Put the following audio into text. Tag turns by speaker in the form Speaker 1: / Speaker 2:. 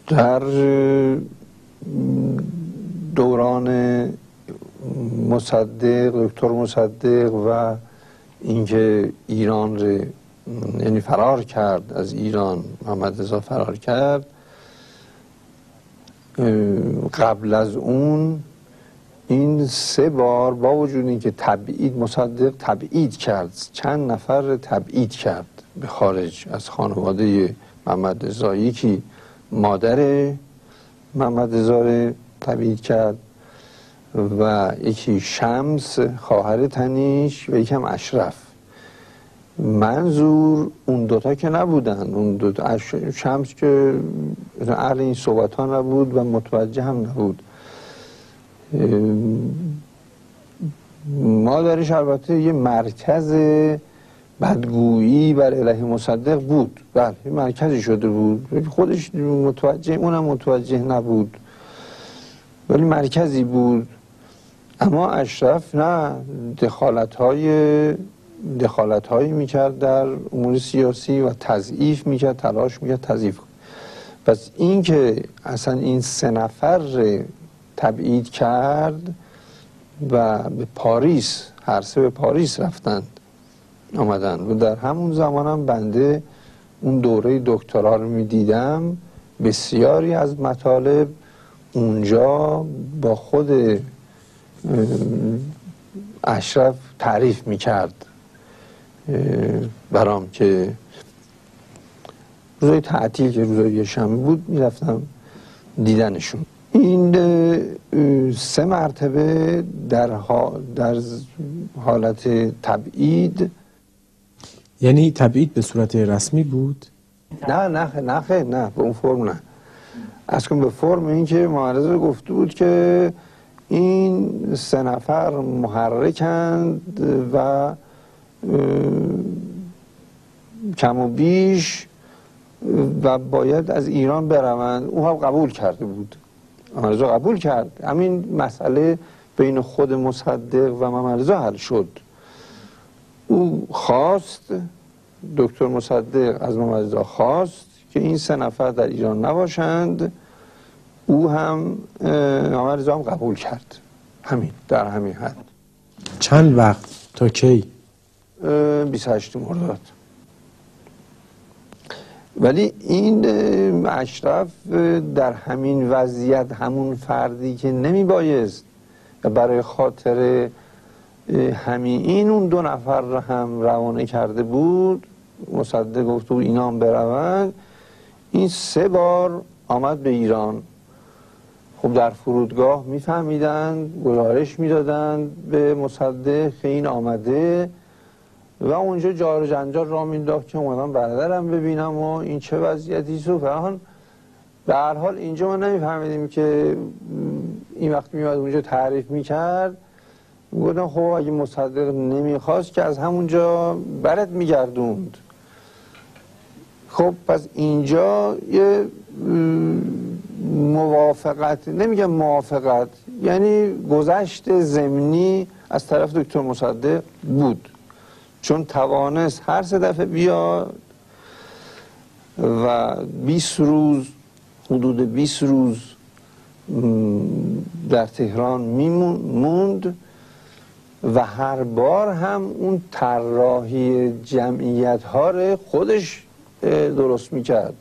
Speaker 1: در دوران مصدق، دکتر مصدق و اینکه ایران رو یعنی فرار کرد از ایران، محمد رضا فرار کرد، قبل از اون این 3 بار با وجود اینکه مصدق تبعید کرد، چند نفر تبعید کرد به خارج از خانواده محمد رضا، یکی مادر محمد رضا رو تبعید کرد و یکی شمس خواهر تنیش و یکی هم اشرف. منظور اون دوتا که نبودن، اون دوتا شمس که اهل این صحبت ها نبود و متوجه هم نبود. مادرش البته یه مرکز بدگویی بر علیه مصدق بود، بله مرکزی شده بود، خودش متوجه، اونم متوجه نبود ولی مرکزی بود. اما اشرف نه، دخالت هایی میکرد در امور سیاسی و تضعیف میکرد، تلاش میکرد تضعیف. پس این که اصلا این 3 نفر تبعید کرد و به پاریس، هر 3 به پاریس آمدن و در همون زمان هم بنده اون دوره دکترا رو میدیدم، بسیاری از مطالب اونجا با خود اشرف تعریف میکرد برام که روزای تعطیل که روزای شنبه بود میرفتم دیدنشون. این 3 مرتبه در حالت تبعید.
Speaker 2: یعنی تبعید به صورت رسمی بود؟
Speaker 1: نه به اون فرم نه. از کن به فرم این که معرض گفته بود که این 3 نفر محرکند و کم و بیش و باید از ایران بروند. او هم قبول کرده بود، محمد رضا قبول کرد. همین مسئله بین خود مصدق و محمد رضا حل شد. او خواست، دکتر مصدق از محمد رضا خواست که این 3 نفر در ایران نباشند. او هم محمد رضا هم قبول کرد. همین، در همین حد.
Speaker 2: چند وقت تا کی؟
Speaker 1: 28 مرداد. ولی این اشرف در همین وضعیت، همون فردی که نمی بایست برای خاطر همین این اون 2 نفر را هم روانه کرده بود، مصدق گفت اینا هم بروند، این 3 بار آمد به ایران. خب در فرودگاه میفهمیدن، گزارش میدادن به مصدق که این آمده و اونجا جار و جنجال را مینداخت که اومدم برادرم ببینم و این چه وضعیتی سو فرهان. به هر حال اینجا ما نمیفهمیدیم که این وقت میاد اونجا تعریف میکرد. گفتم خب اگه مصدق نمیخواست که از همونجا برات میگردوند. خب پس اینجا یه موافقت، نمیگم موافقت، یعنی گذشت ضمنی از طرف دکتر مصدق بود، چون توانست هر 3 دفعه بیاد و 20 روز، حدود 20 روز در تهران موند و هر بار هم اون طراحی جمعیت ها رو خودش درست میکرد.